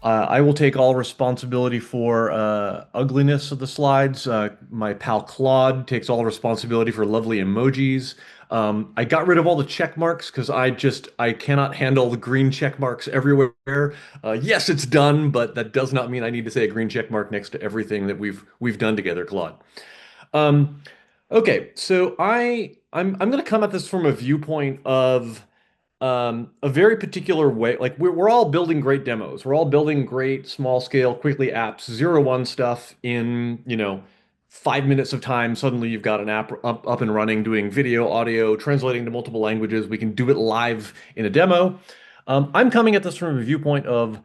I will take all responsibility for ugliness of the slides. My pal Claude takes all responsibility for lovely emojis. I got rid of all the check marks because I cannot handle the green check marks everywhere. Yes, it's done, but that does not mean I need to say a green check mark next to everything that we've done together, Claude. Um, okay, so I'm going to come at this from a viewpoint of a very particular way. Like we're all building great demos. We're all building great small scale, quickly apps, 0 1 stuff in, 5 minutes of time. Suddenly you've got an app up and running, doing video, audio, translating to multiple languages. We can do it live in a demo. I'm coming at this from a viewpoint of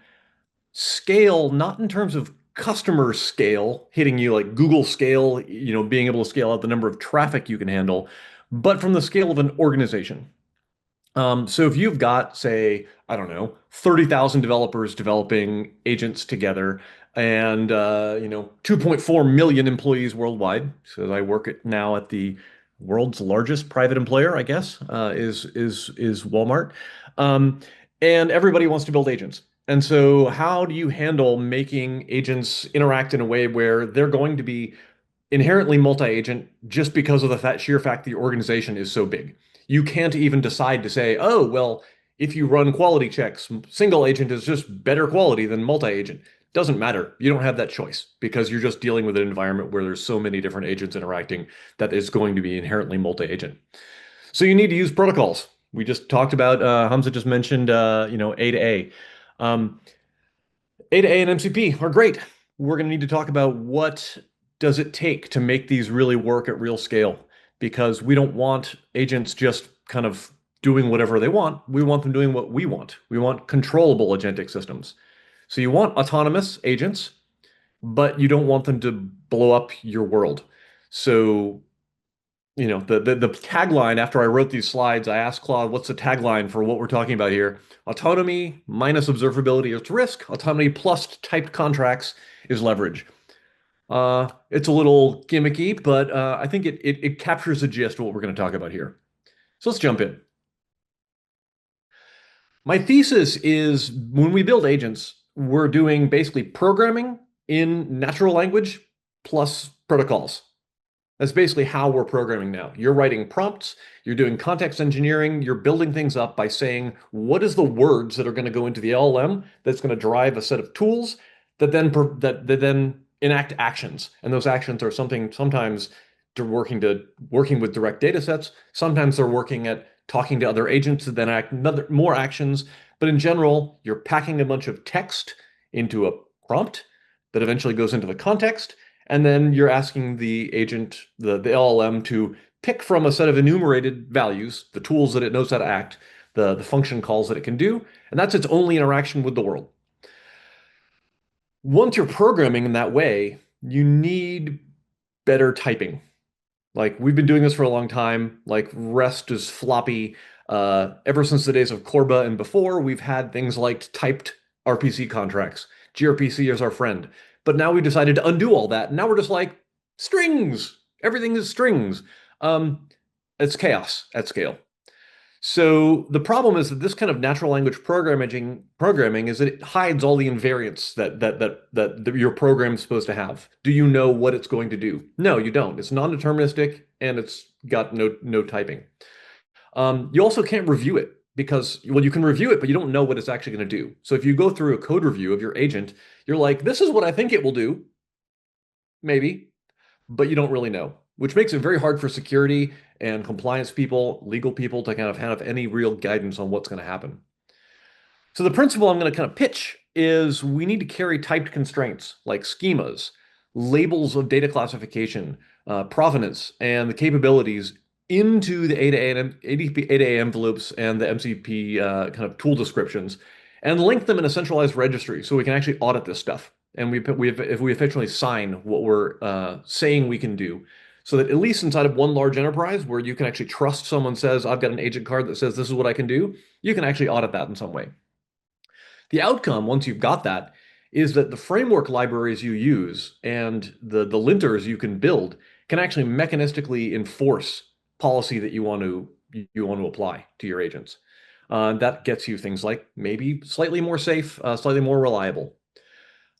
scale, not in terms of customer scale, hitting you like Google scale, being able to scale out the number of traffic you can handle, but from the scale of an organization. So if you've got, say, I don't know, 30,000 developers developing agents together and 2.4 million employees worldwide, so I work now at the world's largest private employer, I guess, is Walmart. Um, and everybody wants to build agents. And so how do you handle making agents interact in a way where they're going to be inherently multi-agent just because of the sheer fact the organization is so big? You can't even decide to say, oh, well, if you run quality checks, single agent is just better quality than multi-agent. Doesn't matter. You don't have that choice because you're just dealing with an environment where there's so many different agents interacting that is going to be inherently multi-agent. So you need to use protocols. We just talked about, Hamza just mentioned, A to A. Um, A to A and MCP are great. We're going to need to talk about what does it take to make these really work at real scale, because we don't want agents just kind of doing whatever they want. We want them doing what we want. We want controllable agentic systems. So you want autonomous agents, but you don't want them to blow up your world. So the tagline after I wrote these slides, I asked Claude, what's the tagline for what we're talking about here? Autonomy minus observability is risk. Autonomy plus typed contracts is leverage. It's a little gimmicky, but I think it captures the gist of what we're going to talk about here. So let's jump in. My thesis is when we build agents, we're doing basically programming in natural language plus protocols. That's basically how we're programming now. You're writing prompts, you're doing context engineering, you're building things up by saying, what is the words that are going to go into the LLM that's going to drive a set of tools that then enact actions. And those actions are something sometimes working with direct data sets. Sometimes they're working at talking to other agents that then act more actions. But in general, you're packing a bunch of text into a prompt that eventually goes into the context. And then you're asking the agent, the LLM, to pick from a set of enumerated values, the tools that it knows how to act, the function calls that it can do, and that's its only interaction with the world. Once you're programming in that way, you need better typing. Like we've been doing this for a long time. Like REST is floppy. Ever since the days of Corba and before, we've had things like typed RPC contracts. gRPC is our friend. But now we decided to undo all that. And now we're just like strings. Everything is strings. It's chaos at scale. So the problem is that this kind of natural language programming is that it hides all the invariants that your program is supposed to have. Do you know what it's going to do? No, you don't. It's non-deterministic and it's got no typing. You also can't review it because, well, you can review it, but you don't know what it's actually going to do. So if you go through a code review of your agent, you're like, this is what I think it will do, maybe, but you don't really know, which makes it very hard for security and compliance people, legal people to kind of have any real guidance on what's going to happen. So the principle I'm going to kind of pitch is we need to carry typed constraints like schemas, labels of data classification, provenance, and the capabilities into the A to A envelopes and the MCP kind of tool descriptions, and link them in a centralized registry so we can actually audit this stuff. And if we effectively sign what we're saying we can do, so that at least inside of one large enterprise where you can actually trust someone says, I've got an agent card that says this is what I can do, you can actually audit that in some way. The outcome, once you've got that, is that the framework libraries you use and the linters you can build can actually mechanistically enforce policy that you want to apply to your agents. That gets you things like maybe slightly more safe, slightly more reliable.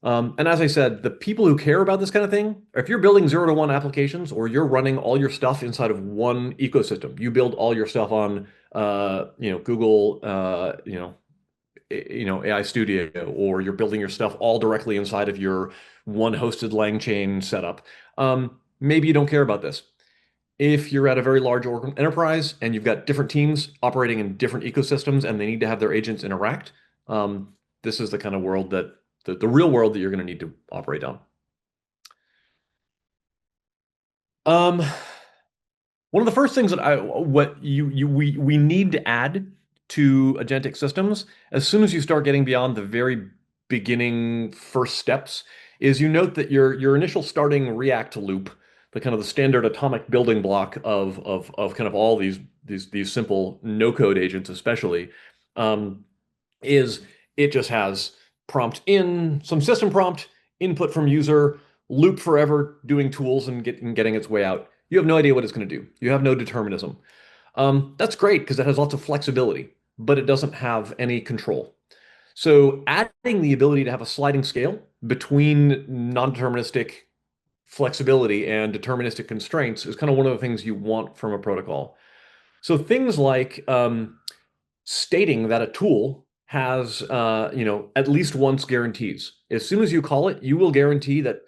And as I said, the people who care about this kind of thing, if you're building zero to one applications or you're running all your stuff inside of one ecosystem, you build all your stuff on, Google, AI Studio, or you're building your stuff all directly inside of your one hosted LangChain setup. Maybe you don't care about this. If you're at a very large enterprise and you've got different teams operating in different ecosystems and they need to have their agents interact, this is the kind of world that the real world that you're going to need to operate on. Um, One of the first things that I what you we need to add to agentic systems as soon as you start getting beyond the very beginning first steps is you note that your initial starting React loop, the kind of the standard atomic building block of kind of all these simple no code agents especially, um, is it just has prompt in, some system prompt, input from user, loop forever doing tools and getting its way out. You have no idea what it's going to do. You have no determinism. That's great because it has lots of flexibility, but it doesn't have any control. So adding the ability to have a sliding scale between non-deterministic flexibility and deterministic constraints is kind of one of the things you want from a protocol. So things like stating that a tool has, at least once guarantees. As soon as you call it, you will guarantee that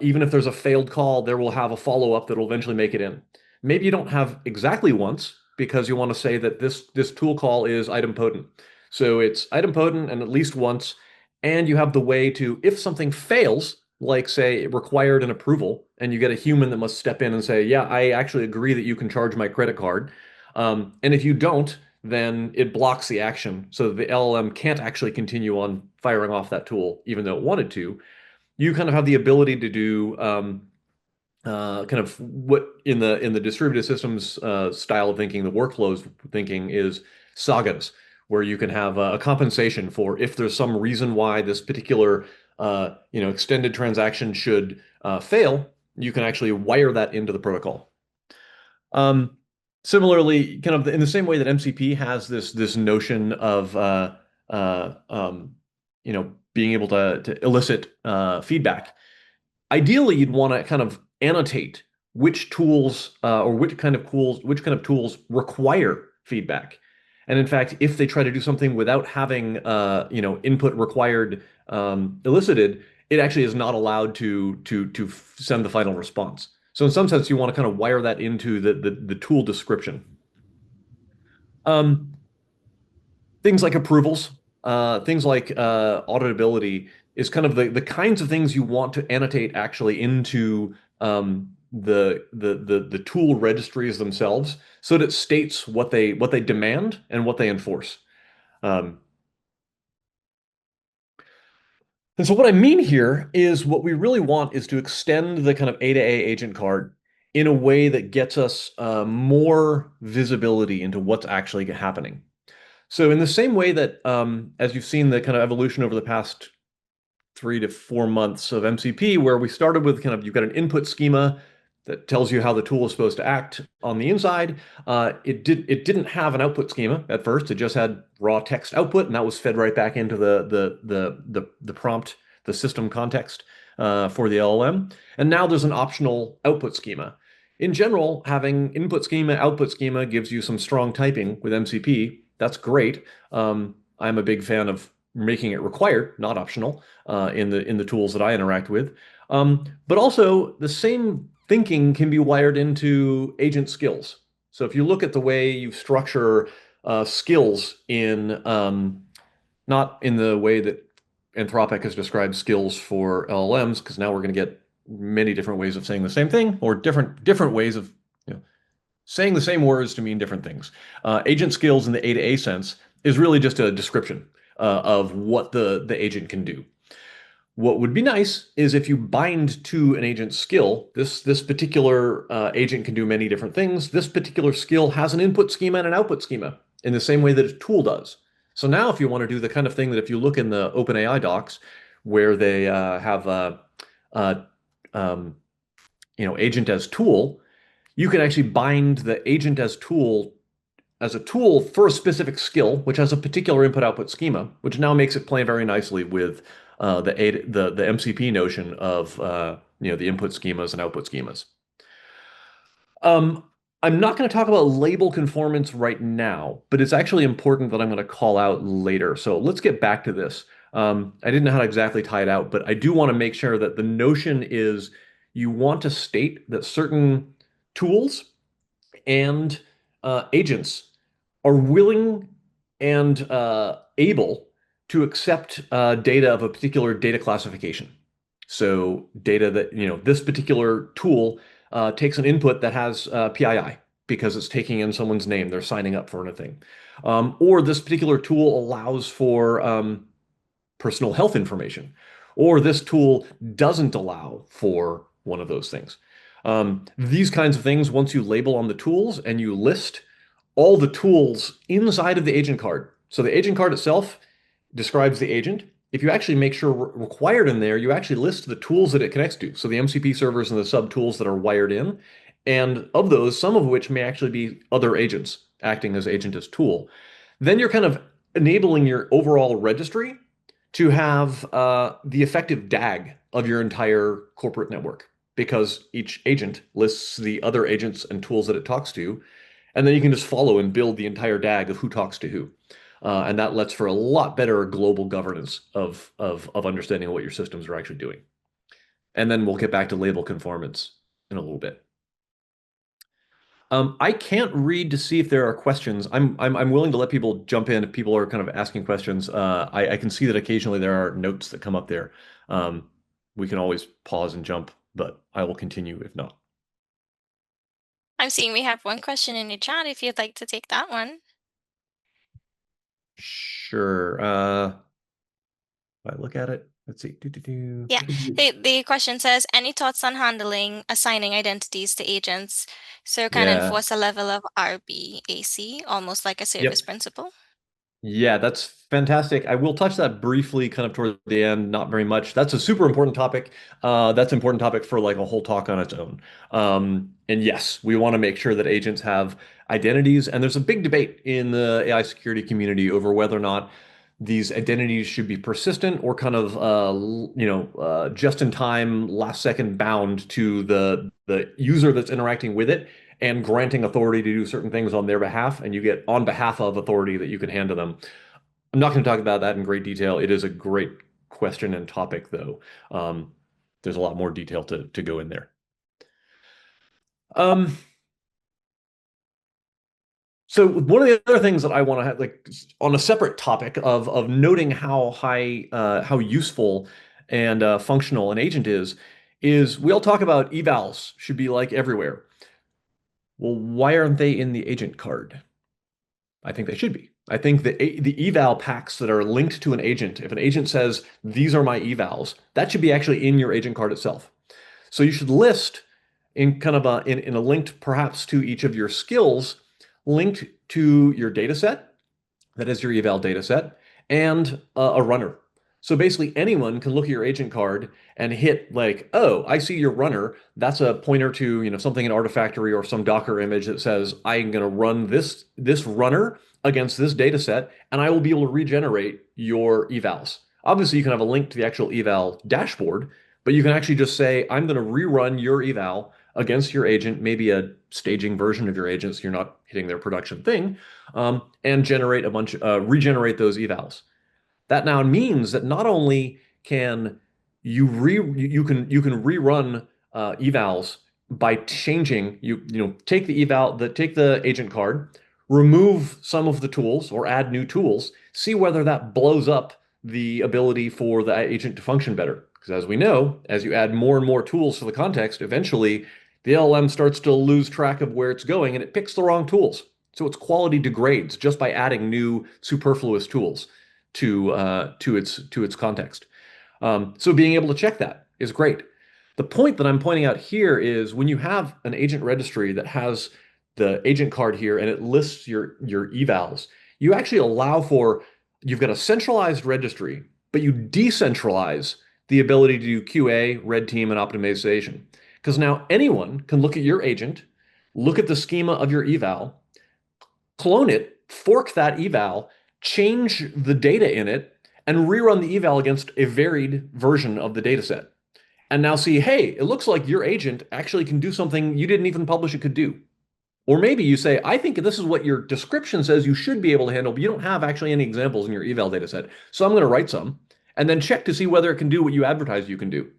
even if there's a failed call, there will have a follow-up that will eventually make it in. Maybe you don't have exactly once because you want to say that this tool call is idempotent. So it's idempotent and at least once, and you have the way to, if something fails, like say it required an approval, and you get a human that must step in and say, yeah, I actually agree that you can charge my credit card. And if you don't, then it blocks the action. So the LLM can't actually continue on firing off that tool, even though it wanted to. You kind of have the ability to do kind of what in the distributed systems style of thinking, the workflows thinking is sagas, where you can have a compensation for if there's some reason why this particular extended transaction should fail, you can actually wire that into the protocol. Um, Similarly, kind of in the same way that MCP has this notion of uh, um, being able to elicit feedback. Ideally, you'd want to kind of annotate which tools or which kind of tools require feedback. And in fact, if they try to do something without having input required elicited, it actually is not allowed to send the final response. So in some sense, you want to kind of wire that into the tool description. Um, Things like approvals, things like auditability is kind of the kinds of things you want to annotate actually into the tool registries themselves, so that it states what they demand and what they enforce. Um, and so what I mean here is what we really want is to extend the kind of A to A agent card in a way that gets us more visibility into what's actually happening. So in the same way that, as you've seen the kind of evolution over the past 3 to 4 months of MCP, where we started with kind of you've got an input schema that tells you how the tool is supposed to act on the inside. It didn't have an output schema at first. It just had raw text output, and that was fed right back into the prompt, the system context for the LLM. And now there's an optional output schema. In general, having input schema, output schema gives you some strong typing with MCP. That's great. I'm a big fan of making it required, not optional, in the tools that I interact with. But also, the same thinking can be wired into agent skills. So if you look at the way you structure skills in not in the way that Anthropic has described skills for LLMs, because now we're going to get many different ways of saying the same thing, or different ways of saying the same words to mean different things. Agent skills in the A to A sense is really just a description of what the agent can do. What would be nice is if you bind to an agent skill, this particular agent can do many different things. This particular skill has an input schema and an output schema in the same way that a tool does. So now if you want to do the kind of thing that if you look in the OpenAI docs where they have uh, um, agent as tool, you can actually bind the agent as a tool for a specific skill, which has a particular input output schema, which now makes it play very nicely with the MCP notion of the input schemas and output schemas. Um, I'm not going to talk about label conformance right now, but it's actually important that I'm going to call out later. So let's get back to this. I didn't know how to exactly tie it out, but I do want to make sure that the notion is you want to state that certain tools and agents are willing and able to accept data of a particular data classification. So data that, this particular tool takes an input that has PII because it's taking in someone's name, they're signing up for anything. Or this particular tool allows for personal health information, or this tool doesn't allow for one of those things. These kinds of things, once you label on the tools and you list all the tools inside of the agent card. So the agent card itself describes the agent. If you actually make sure required in there, you actually list the tools that it connects to. So the MCP servers and the sub tools that are wired in. And of those, some of which may actually be other agents acting as agent as tool. Then you're kind of enabling your overall registry to have the effective DAG of your entire corporate network because each agent lists the other agents and tools that it talks to, and then you can just follow and build the entire DAG of who talks to who. And that lets for a lot better global governance of understanding what your systems are actually doing. And then we'll get back to label conformance in a little bit. I can't read to see if there are questions. I'm willing to let people jump in if people are kind of asking questions. I can see that occasionally there are notes that come up there. We can always pause and jump, but I will continue if not. I'm seeing we have one question in the chat if you'd like to take that one. Sure. If I look at it, let's see. Yeah, the question says, any thoughts on handling assigning identities to agents so kind of Yeah. enforce a level of RBAC, almost like a service Yep. principle? Yeah, that's fantastic. I will touch that briefly kind of toward the end, not very much. That's a super important topic. That's an important topic for like a whole talk on its own. And yes, we want to make sure that agents have identities. And there's a big debate in the AI security community over whether or not these identities should be persistent or kind of just in time, last second bound to the user that's interacting with it and granting authority to do certain things on their behalf, and you get on behalf of authority that you can hand to them. I'm not going to talk about that in great detail. It is a great question and topic, though. There's a lot more detail to go in there. Um, so one of the other things that I want to have, like on a separate topic of noting how how useful and functional an agent is we all talk about evals should be like everywhere. Well, why aren't they in the agent card? I think they should be. I think the eval packs that are linked to an agent, if an agent says, these are my evals, that should be actually in your agent card itself. So you should list in kind of in a linked perhaps to each of your skills, linked to your data set, that is your eval data set, and a runner. So basically anyone can look at your agent card and hit like, oh, I see your runner. That's a pointer to, something in Artifactory or some Docker image that says, I'm going to run this runner against this data set, and I will be able to regenerate your evals. Obviously, you can have a link to the actual eval dashboard, but you can actually just say, I'm going to rerun your eval against your agent, maybe a staging version of your agent so you're not hitting their production thing, and generate regenerate those evals. That now means that not only can you can rerun evals by changing take take the agent card, remove some of the tools or add new tools, see whether that blows up the ability for the agent to function better. Because as we know, as you add more and more tools to the context, eventually the LLM starts to lose track of where it's going and it picks the wrong tools. So its quality degrades just by adding new superfluous tools to its context. So being able to check that is great. The point that I'm pointing out here is when you have an agent registry that has the agent card here and it lists your evals, you actually allow for you've got a centralized registry, but you decentralize the ability to do QA, red team, and optimization. Because now anyone can look at your agent, look at the schema of your eval, clone it, fork that eval, change the data in it, and rerun the eval against a varied version of the data set. And now see, hey, it looks like your agent actually can do something you didn't even publish it could do. Or maybe you say, I think this is what your description says you should be able to handle, but you don't have actually any examples in your eval data set. So I'm going to write some and then check to see whether it can do what you advertise you can do.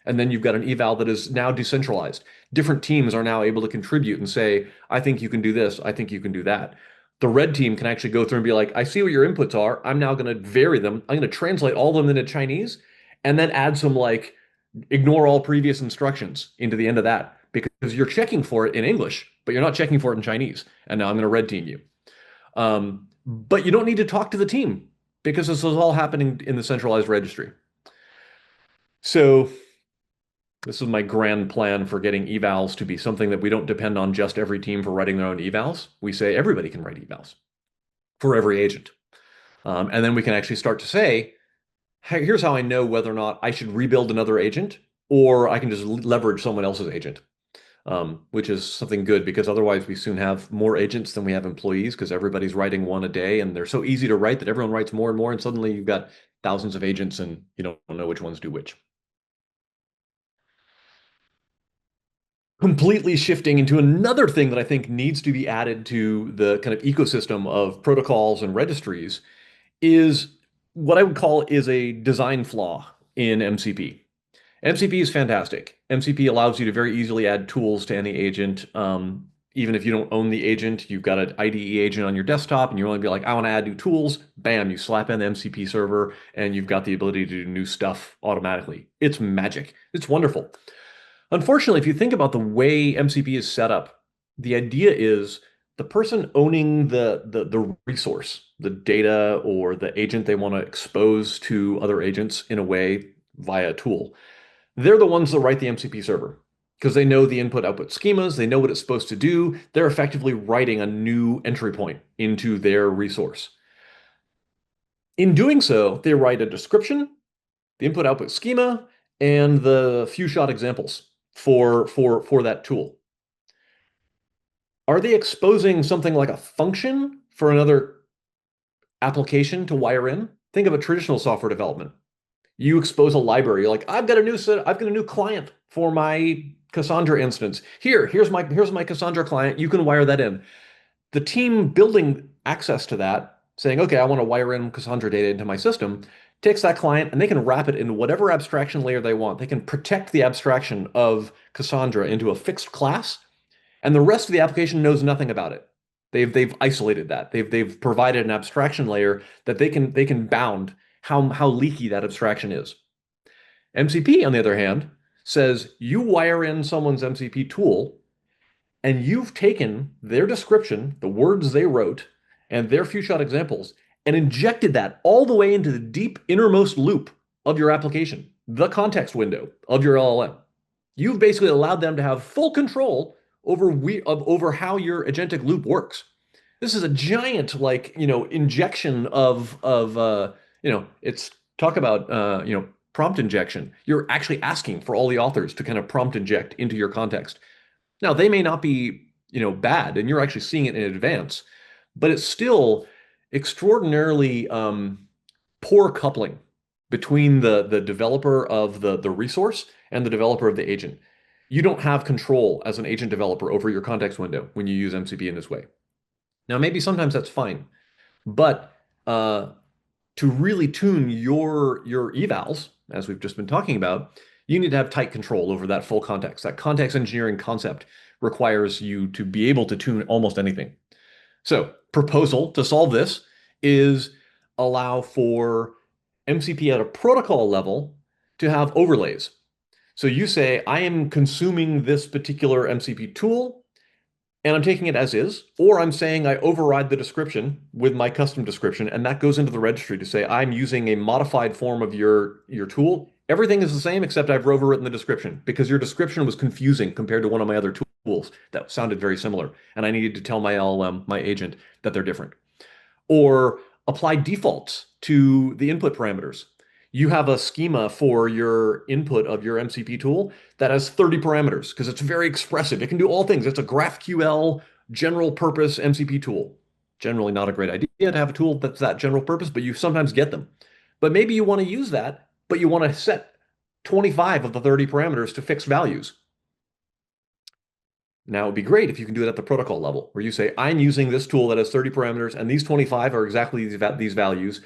And then you've got an eval that is now decentralized. Different teams are now able to contribute and say, I think you can do this. I think you can do that. The red team can actually go through and be like, I see what your inputs are. I'm now going to vary them. I'm going to translate all of them into Chinese and then add some like ignore all previous instructions into the end of that because you're checking for it in English, but you're not checking for it in Chinese. And now I'm going to red team you. But you don't need to talk to the team because this is all happening in the centralized registry. So this is my grand plan for getting evals to be something that we don't depend on just every team for writing their own evals. We say everybody can write evals for every agent. And then we can actually start to say, hey, here's how I know whether or not I should rebuild another agent or I can just leverage someone else's agent, which is something good because otherwise we soon have more agents than we have employees because everybody's writing one a day and they're so easy to write that everyone writes more and more. And suddenly you've got thousands of agents and you don't know which ones do which. Completely shifting into another thing that I think needs to be added to the kind of ecosystem of protocols and registries is what I would call is a design flaw in MCP. MCP is fantastic. MCP allows you to very easily add tools to any agent. Even if you don't own the agent, you've got an IDE agent on your desktop and you only be like, I want to add new tools. Bam, you slap in the MCP server and you've got the ability to do new stuff automatically. It's magic. It's wonderful. Unfortunately, if you think about the way MCP is set up, the idea is the person owning the resource, the data or the agent they want to expose to other agents in a way via a tool, they're the ones that write the MCP server because they know the input output schemas, they know what it's supposed to do. They're effectively writing a new entry point into their resource. In doing so, they write a description, the input output schema, and the few shot examples for that tool. Are they exposing something like a function for another application to wire in? Think of a traditional software development. You expose a library. You're like, I've got a new client for my Cassandra instance. Here's my Cassandra client. You can wire that in. The team building access to that, saying, okay, I want to wire in Cassandra data into my system, takes that client and they can wrap it into whatever abstraction layer they want. They can protect the abstraction of Cassandra into a fixed class, and the rest of the application knows nothing about it. They've isolated that. They've provided an abstraction layer that they can bound how leaky that abstraction is. MCP, on the other hand, says you wire in someone's MCP tool and you've taken their description, the words they wrote, and their few shot examples, and injected that all the way into the deep innermost loop of your application, the context window of your LLM. You've basically allowed them to have full control over how your agentic loop works. This is a giant injection of it's talk about prompt injection. You're actually asking for all the authors to kind of prompt inject into your context. Now, they may not be, bad, and you're actually seeing it in advance, but it's still extraordinarily poor coupling between the developer of the resource and the developer of the agent. You don't have control as an agent developer over your context window when you use MCP in this way. Now, maybe sometimes that's fine, but to really tune your evals, as we've just been talking about, you need to have tight control over that full context. That context engineering concept requires you to be able to tune almost anything. So, proposal to solve this is allow for MCP at a protocol level to have overlays. So you say, I am consuming this particular MCP tool and I'm taking it as is, or I'm saying I override the description with my custom description, and that goes into the registry to say I'm using a modified form of your tool. Everything is the same except I've overwritten the description because your description was confusing compared to one of my other tools that sounded very similar, and I needed to tell my LLM, my agent, that they're different. Or apply defaults to the input parameters. You have a schema for your input of your MCP tool that has 30 parameters because it's very expressive. It can do all things. It's a GraphQL general purpose MCP tool. Generally not a great idea to have a tool that's that general purpose, but you sometimes get them. But maybe you want to use that, but you want to set 25 of the 30 parameters to fixed values. Now, it'd be great if you can do it at the protocol level, where you say, I'm using this tool that has 30 parameters, and these 25 are exactly these values.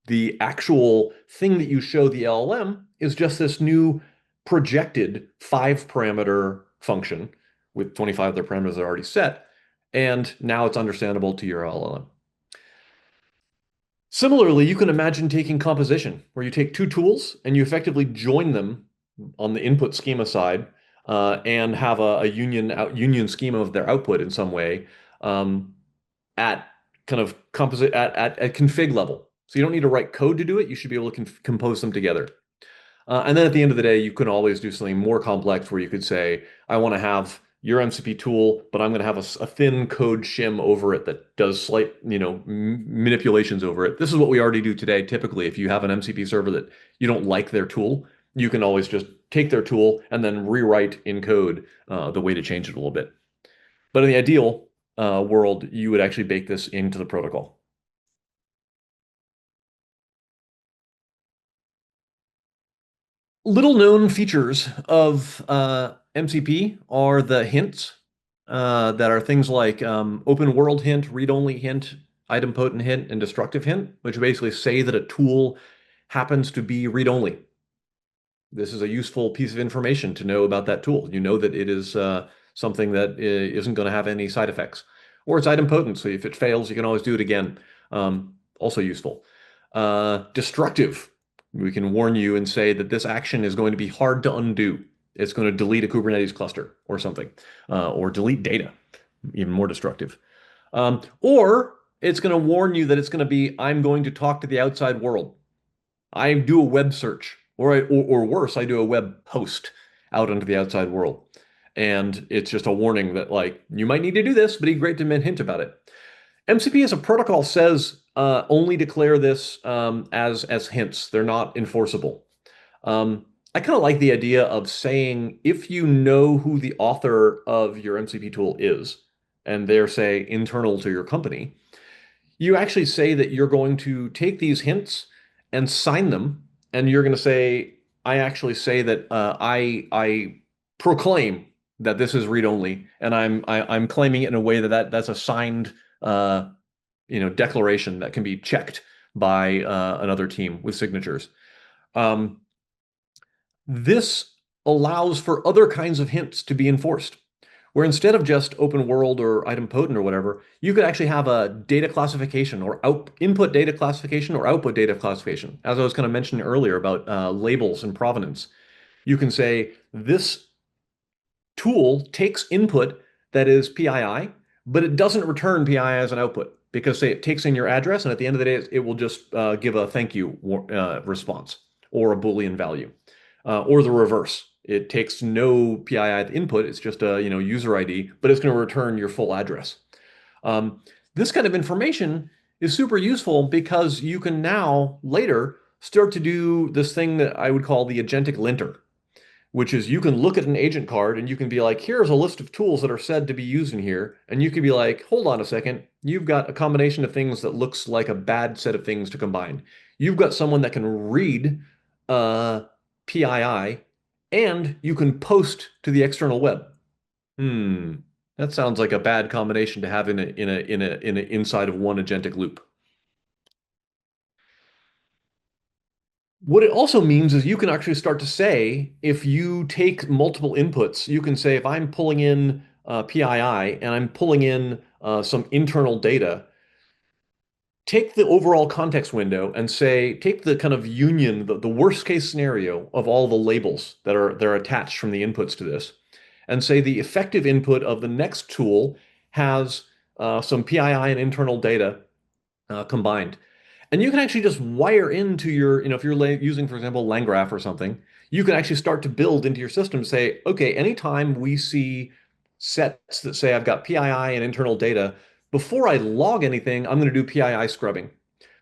The actual thing that you show the LLM is just this new projected 5 parameter function with 25 of the parameters that are already set. And now it's understandable to your LLM. Similarly, you can imagine taking composition, where you take two tools and you effectively join them on the input schema side and have a union schema of their output in some way um, at kind of composite at config level. So you don't need to write code to do it. You should be able to compose them together. And then at the end of the day, you can always do something more complex where you could say, I want to have your MCP tool, but I'm going to have a thin code shim over it that does slight, manipulations over it. This is what we already do today. Typically, if you have an MCP server that you don't like their tool, you can always just take their tool and then rewrite in code the way to change it a little bit. But in the ideal world, you would actually bake this into the protocol. Little known features of MCP are the hints that are things like open world hint, read-only hint, idempotent hint, and destructive hint, which basically say that a tool happens to be read-only. This is a useful piece of information to know about that tool. You know that it is something that isn't going to have any side effects. Or it's idempotent, so if it fails, you can always do it again. Also useful. Destructive. We can warn you and say that this action is going to be hard to undo. It's going to delete a Kubernetes cluster or something, or delete data, even more destructive. Or it's going to warn you that it's going to be, I'm going to talk to the outside world. I do a web search, or worse, I do a web post out into the outside world. And it's just a warning that, like, you might need to do this, but it'd be great to hint about it. MCP as a protocol says only declare this as hints. They're not enforceable. I kind of like the idea of saying if you know who the author of your MCP tool is, and they're, say, internal to your company, you actually say that you're going to take these hints and sign them, and you're going to say, I actually say that I proclaim that this is read only, and I'm claiming it in a way that's a signed uh, declaration that can be checked by another team with signatures. Um, this allows for other kinds of hints to be enforced, where instead of just open world or idempotent or whatever, you could actually have a data classification or input data classification or output data classification. As I was kind of mentioning earlier about labels and provenance, you can say this tool takes input that is PII, but it doesn't return PII as an output because, say, it takes in your address, and at the end of the day, it will just give a thank you response or a Boolean value, or the reverse. It takes no PII input. It's just a user ID, but it's going to return your full address. This kind of information is super useful because you can now later start to do this thing that I would call the agentic linter, which is you can look at an agent card and you can be like, here's a list of tools that are said to be used in here. And you can be like, hold on a second. You've got a combination of things that looks like a bad set of things to combine. You've got someone that can read PII and you can post to the external web. Hmm. That sounds like a bad combination to have in a inside of one agentic loop. What it also means is you can actually start to say, if you take multiple inputs, you can say, if I'm pulling in PII and I'm pulling in some internal data, take the overall context window and say, take the kind of union, the worst case scenario of all the labels that are attached from the inputs to this, and say the effective input of the next tool has some PII and internal data combined. And you can actually just wire into your, if you're using, for example, LangGraph or something, you can actually start to build into your system, say, okay, anytime we see sets that say I've got PII and internal data, before I log anything, I'm going to do PII scrubbing.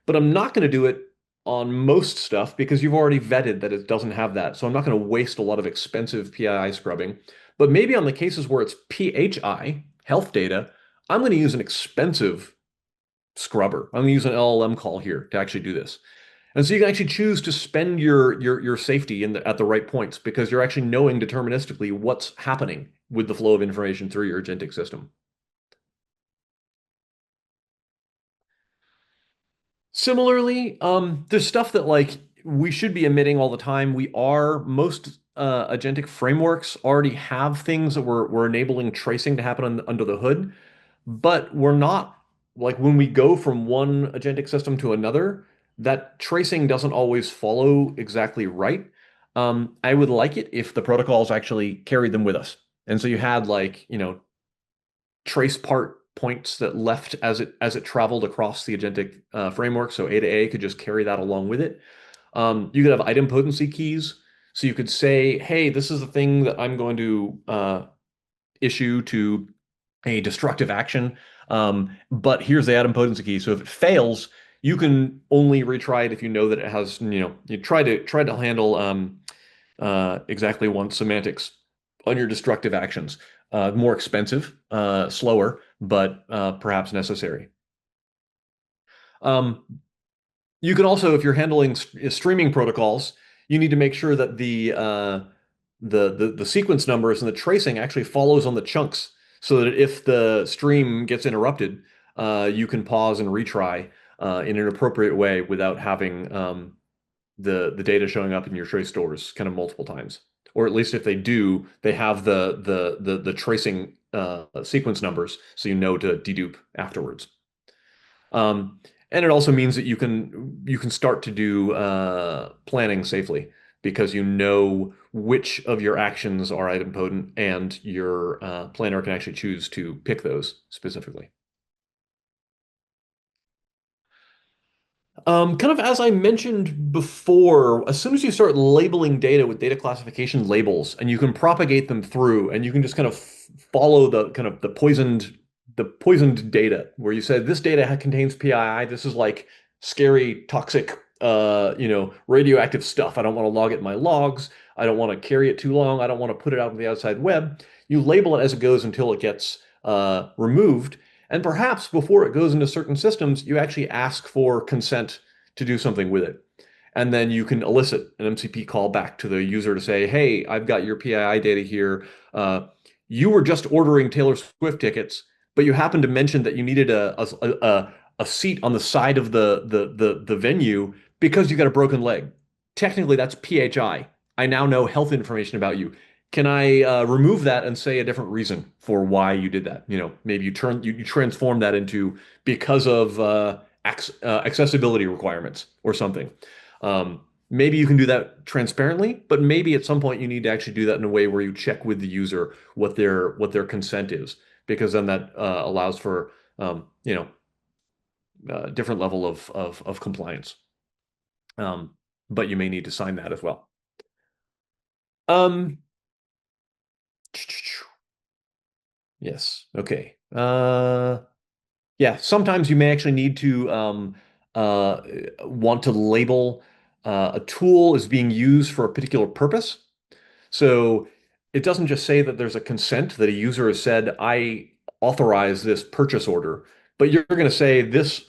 But I'm not going to do it on most stuff because you've already vetted that it doesn't have that. So I'm not going to waste a lot of expensive PII scrubbing. But maybe on the cases where it's PHI, health data, I'm going to use an expensive scrubber. I'm going to use an LLM call here to actually do this. And so you can actually choose to spend your safety at the right points because you're actually knowing deterministically what's happening with the flow of information through your agentic system. Similarly, there's stuff that like we should be emitting all the time. Most agentic frameworks already have things that we're enabling tracing to happen under the hood, but we're not like when we go from one agentic system to another, that tracing doesn't always follow exactly right. I would like it if the protocols actually carried them with us. And so you had like, trace part points that left as it traveled across the agentic framework. So A to A could just carry that along with it. You could have item potency keys. So you could say, hey, this is the thing that I'm going to issue to a destructive action. But here's the item potency key. So if it fails, you can only retry it if you know that it has, you try to handle exactly one semantics on your destructive actions. More expensive, slower, but perhaps necessary. Um, you can also, if you're handling streaming protocols, you need to make sure that the sequence numbers and the tracing actually follows on the chunks, so that if the stream gets interrupted, you can pause and retry in an appropriate way without having the data showing up in your trace stores kind of multiple times. Or at least if they do, they have the tracing sequence numbers, so you know to dedupe afterwards. Um, and it also means that you can start to do planning safely because you know which of your actions are idempotent, and your planner can actually choose to pick those specifically. Kind of as I mentioned before, as soon as you start labeling data with data classification labels, and you can propagate them through, and you can just kind of follow the kind of the poisoned data, where you said this data contains PII. This is like scary, toxic, radioactive stuff. I don't want to log it in my logs. I don't want to carry it too long. I don't want to put it out on the outside web. You label it as it goes until it gets removed. And perhaps before it goes into certain systems, you actually ask for consent to do something with it. And then you can elicit an MCP call back to the user to say, hey, I've got your PII data here. Uh, you were just ordering Taylor Swift tickets, but you happened to mention that you needed a seat on the side of the venue because you got a broken leg. Technically, that's PHI. I now know health information about you. Can I remove that and say a different reason for why you did that? Maybe you transform that into because of accessibility requirements or something. Maybe you can do that transparently, but maybe at some point you need to actually do that in a way where you check with the user what their consent is, because then that allows for different level of compliance. Um, but you may need to sign that as well. Um, yes. Okay. Yeah, sometimes you may actually need to uh, want to label a tool as being used for a particular purpose. So it doesn't just say that there's a consent that a user has said, I authorize this purchase order, but you're going to say this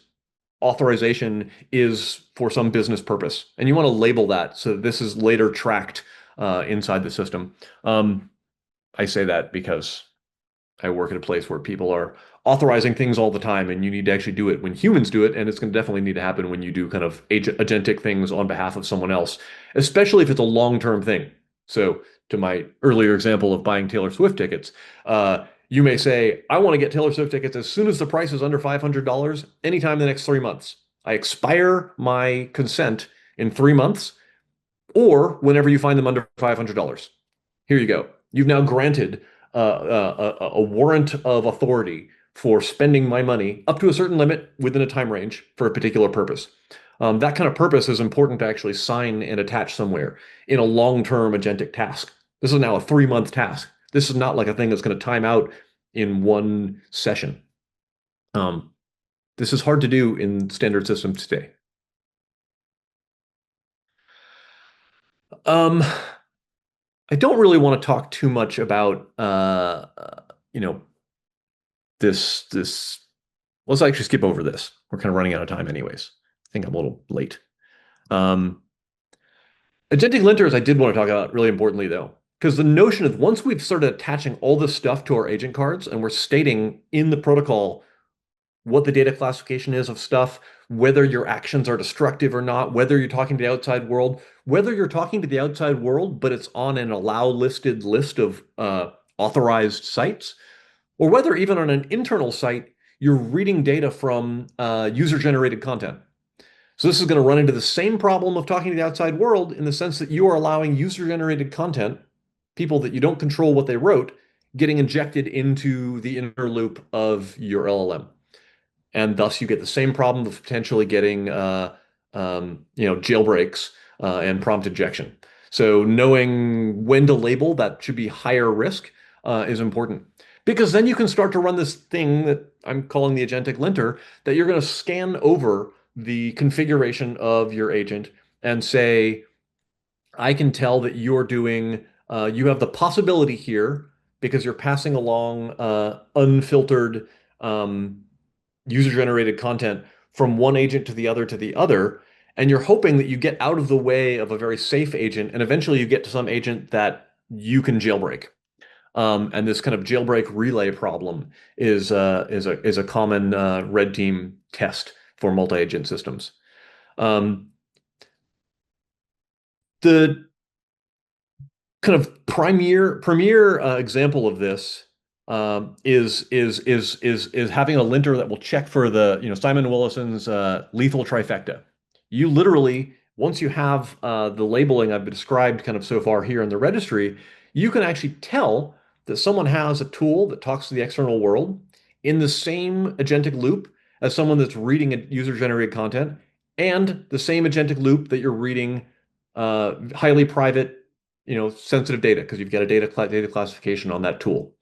authorization is for some business purpose. And you want to label that so that this is later tracked inside the system. I say that because I work at a place where people are authorizing things all the time, and you need to actually do it when humans do it, and it's going to definitely need to happen when you do kind of agentic things on behalf of someone else, especially if it's a long-term thing. So, to my earlier example of buying Taylor Swift tickets, you may say, I want to get Taylor Swift tickets as soon as the price is under $500, anytime in the next 3 months. I expire my consent in 3 months, or whenever you find them under $500. Here you go. You've now granted a warrant of authority for spending my money up to a certain limit within a time range for a particular purpose. That kind of purpose is important to actually sign and attach somewhere in a long-term agentic task. This is now a 3-month task. This is not like a thing that's going to time out in one session. Um, this is hard to do in standard systems today. Um, I don't really want to talk too much about you know, this. Let's actually skip over this. We're kind of running out of time anyways. I think I'm a little late. Um, Agentic linters, I did want to talk about really importantly, though, because the notion of once we've started attaching all this stuff to our agent cards and we're stating in the protocol what the data classification is of stuff, whether your actions are destructive or not, whether you're talking to the outside world, whether you're talking to the outside world, but it's on an allow listed list of authorized sites, or whether even on an internal site, you're reading data from user-generated content. So this is going to run into the same problem of talking to the outside world in the sense that you are allowing user-generated content, people that you don't control what they wrote, getting injected into the inner loop of your LLM. And thus you get the same problem of potentially getting jailbreaks and prompt injection. So knowing when to label that should be higher risk is important. Because then you can start to run this thing that I'm calling the agentic linter, that you're going to scan over the configuration of your agent and say, I can tell that you're doing, you have the possibility here because you're passing along unfiltered user-generated content from one agent to the other, and you're hoping that you get out of the way of a very safe agent, and eventually you get to some agent that you can jailbreak. And this kind of jailbreak relay problem is a common red team test for multi-agent systems. Um, the kind of premier example of this is having a linter that will check for the Simon Willison's lethal trifecta. You literally once you have the labeling I've described kind of so far here in the registry, you can actually tell that someone has a tool that talks to the external world in the same agentic loop as someone that's reading a user-generated content and the same agentic loop that you're reading highly private sensitive data because you've got a data classification on that tool.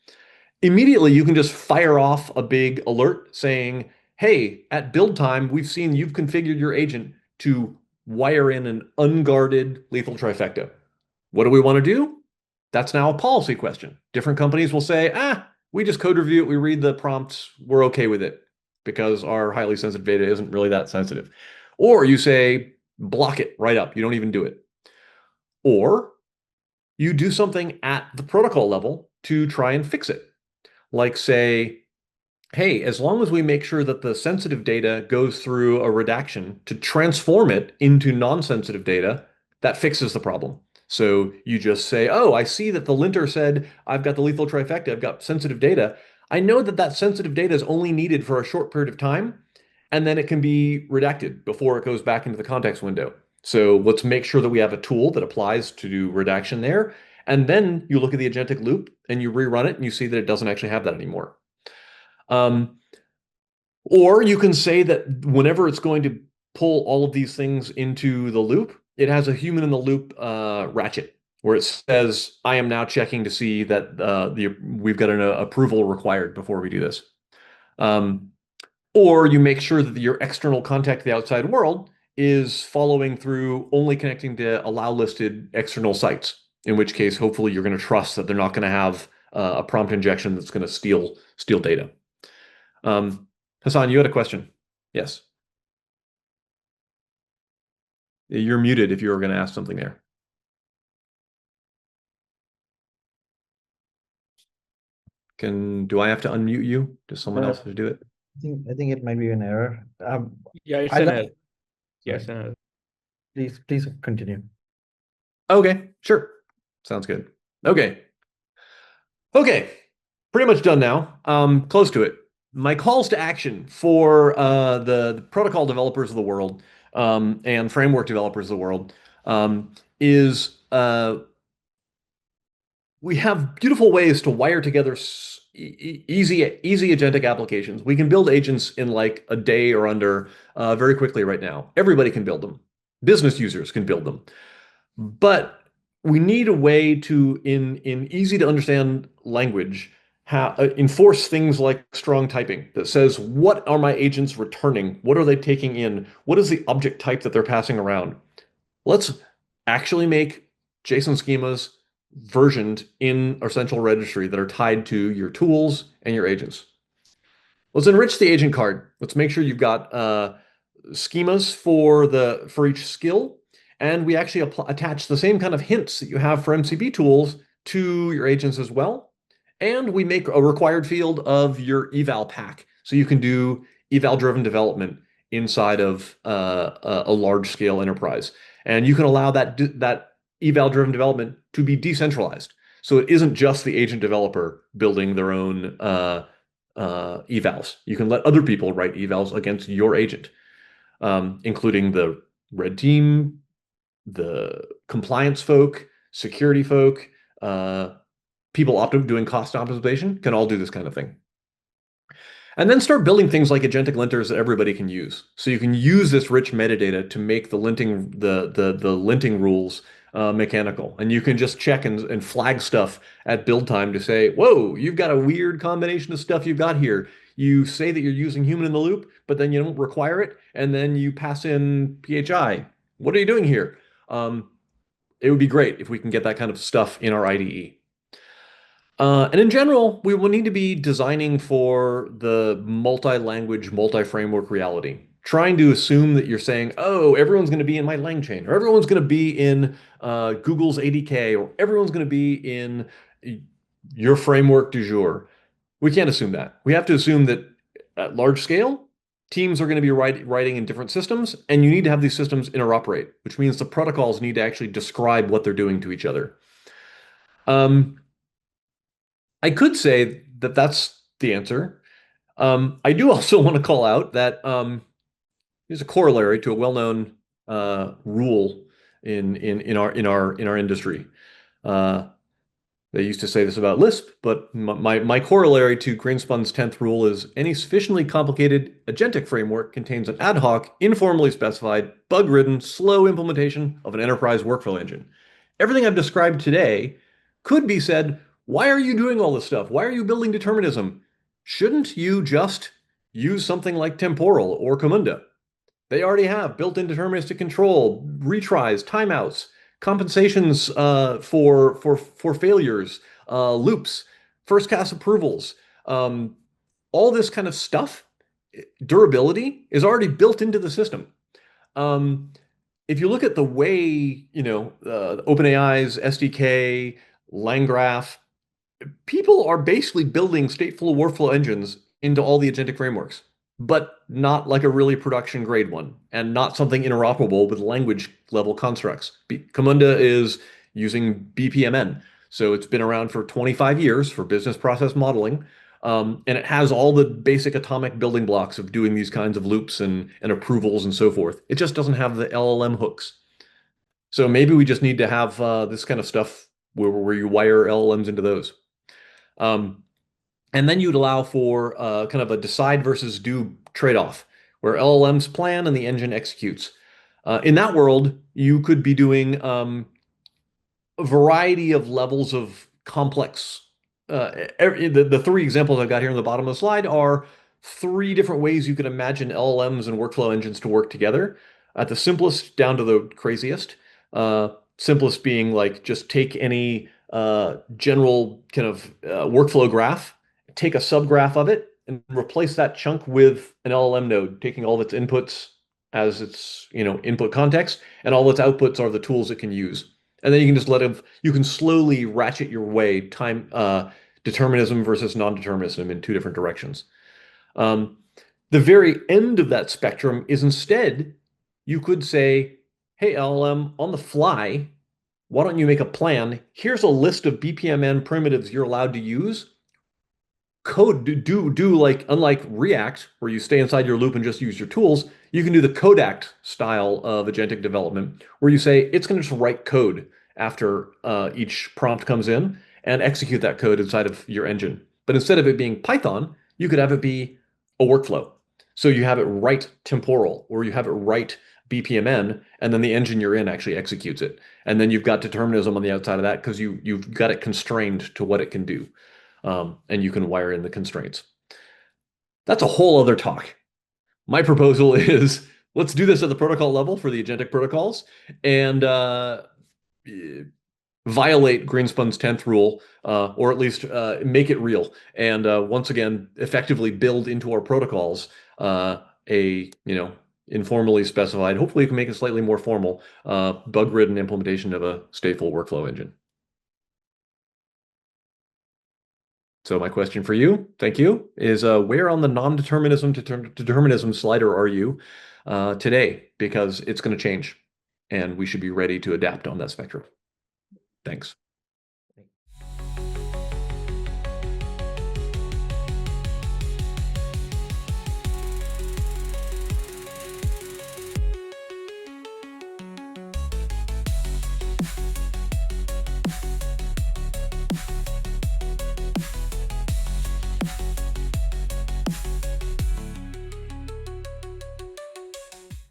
Immediately, you can just fire off a big alert saying, hey, at build time, we've seen you've configured your agent to wire in an unguarded lethal trifecta. What do we want to do? That's now a policy question. Different companies will say, we just code review it, we read the prompts, we're okay with it because our highly sensitive data isn't really that sensitive. Or you say, block it right up, you don't even do it. Or you do something at the protocol level to try and fix it. Like say, hey, as long as we make sure that the sensitive data goes through a redaction to transform it into non-sensitive data, that fixes the problem. So you just say, oh, I see that the linter said, I've got the lethal trifecta, I've got sensitive data. I know that that sensitive data is only needed for a short period of time, and then it can be redacted before it goes back into the context window. So let's make sure that we have a tool that applies to do redaction there. And then you look at the agentic loop and you rerun it and you see that it doesn't actually have that anymore. Um, or you can say that whenever it's going to pull all of these things into the loop, it has a human in the loop ratchet where it says, I am now checking to see that we've got an approval required before we do this. Um, or you make sure that your external contact to the outside world is following through only connecting to allow listed external sites, in which case, hopefully, you're going to trust that they're not going to have a prompt injection that's going to steal data. Hassan, you had a question. Yes. You're muted if you were going to ask something there. Do I have to unmute you? Does someone Uh, else have to do it? I think it might be an error. Yeah, it's I an don't, error. sorry. Yes, an error. Please continue. Okay, sure. Sounds good. Okay. Okay. Pretty much done now. Close to it. My calls to action for the protocol developers of the world and framework developers of the world is we have beautiful ways to wire together easy agentic applications. We can build agents in like a day or under very quickly right now. Everybody can build them. Business users can build them. But we need a way to, in easy to understand language, enforce things like strong typing that says, what are my agents returning? What are they taking in? What is the object type that they're passing around? Let's actually make JSON schemas versioned in our central registry that are tied to your tools and your agents. Let's enrich the agent card. Let's make sure you've got schemas for each skill And we actually attach the same kind of hints that you have for MCP tools to your agents as well. And we make a required field of your eval pack. So you can do eval-driven development inside of a large-scale enterprise. And you can allow that eval-driven development to be decentralized. So it isn't just the agent developer building their own evals. You can let other people write evals against your agent, including the red team, the compliance folk, security folk, people doing cost optimization can all do this kind of thing. And then start building things like agentic linters that everybody can use. So you can use this rich metadata to make the linting rules mechanical. And you can just check and flag stuff at build time to say, whoa, you've got a weird combination of stuff you've got here. You say that you're using human in the loop, but then you don't require it, and then you pass in PHI. What are you doing here? It would be great if we can get that kind of stuff in our IDE. And in general, we will need to be designing for the multi-language, multi-framework reality. Trying to assume that you're saying, oh, everyone's going to be in my LangChain, or everyone's going to be in Google's ADK, or everyone's going to be in your framework du jour. We can't assume that. We have to assume that at large scale, teams are going to be writing in different systems, and you need to have these systems interoperate, which means the protocols need to actually describe what they're doing to each other. I could say that that's the answer. I do also want to call out that there's a corollary to a well-known rule in our industry. They used to say this about Lisp, but my corollary to Greenspun's 10th rule is any sufficiently complicated agentic framework contains an ad hoc, informally specified, bug-ridden, slow implementation of an enterprise workflow engine. Everything I've described today could be said, why are you doing all this stuff? Why are you building determinism? Shouldn't you just use something like Temporal or Camunda? They already have built-in deterministic control, retries, timeouts, compensations for failures, loops, first pass approvals, all this kind of stuff. Durability is already built into the system. If you look at the way, OpenAI's SDK, LangGraph, people are basically building stateful workflow engines into all the agentic frameworks, but not like a really production grade one, and not something interoperable with language level constructs. Camunda is using BPMN, so it's been around for 25 years for business process modeling, and it has all the basic atomic building blocks of doing these kinds of loops and approvals and so forth. It just doesn't have the LLM hooks. So maybe we just need to have this kind of stuff where you wire LLMs into those. And then you'd allow for kind of a decide versus do trade-off, where LLMs plan and the engine executes. In that world, you could be doing a variety of levels of complex. The three examples I've got here in the bottom of the slide are three different ways you could imagine LLMs and workflow engines to work together, at the simplest down to the craziest. Simplest being like just take any general kind of workflow graph, take a subgraph of it, and replace that chunk with an LLM node, taking all of its inputs as its input context, and all its outputs are the tools it can use. And then you can just you can slowly ratchet your way determinism versus non-determinism in two different directions. The very end of that spectrum is instead, you could say, hey, LLM, on the fly, why don't you make a plan? Here's a list of BPMN primitives you're allowed to use. Do like, unlike React, where you stay inside your loop and just use your tools, you can do the Codact style of agentic development, where you say it's going to just write code after each prompt comes in and execute that code inside of your engine. But instead of it being Python, you could have it be a workflow. So you have it write temporal, or you have it write BPMN, and then the engine you're in actually executes it. And then you've got determinism on the outside of that because you've got it constrained to what it can do. And you can wire in the constraints. That's a whole other talk. My proposal is let's do this at the protocol level for the agentic protocols and violate Greenspun's 10th rule, or at least make it real. And once again, effectively build into our protocols a informally specified. Hopefully, you can make it slightly more formal, bug-ridden implementation of a stateful workflow engine. So my question for you, thank you, is where on the non-determinism to determinism slider are you today? Because it's going to change, and we should be ready to adapt on that spectrum. Thanks.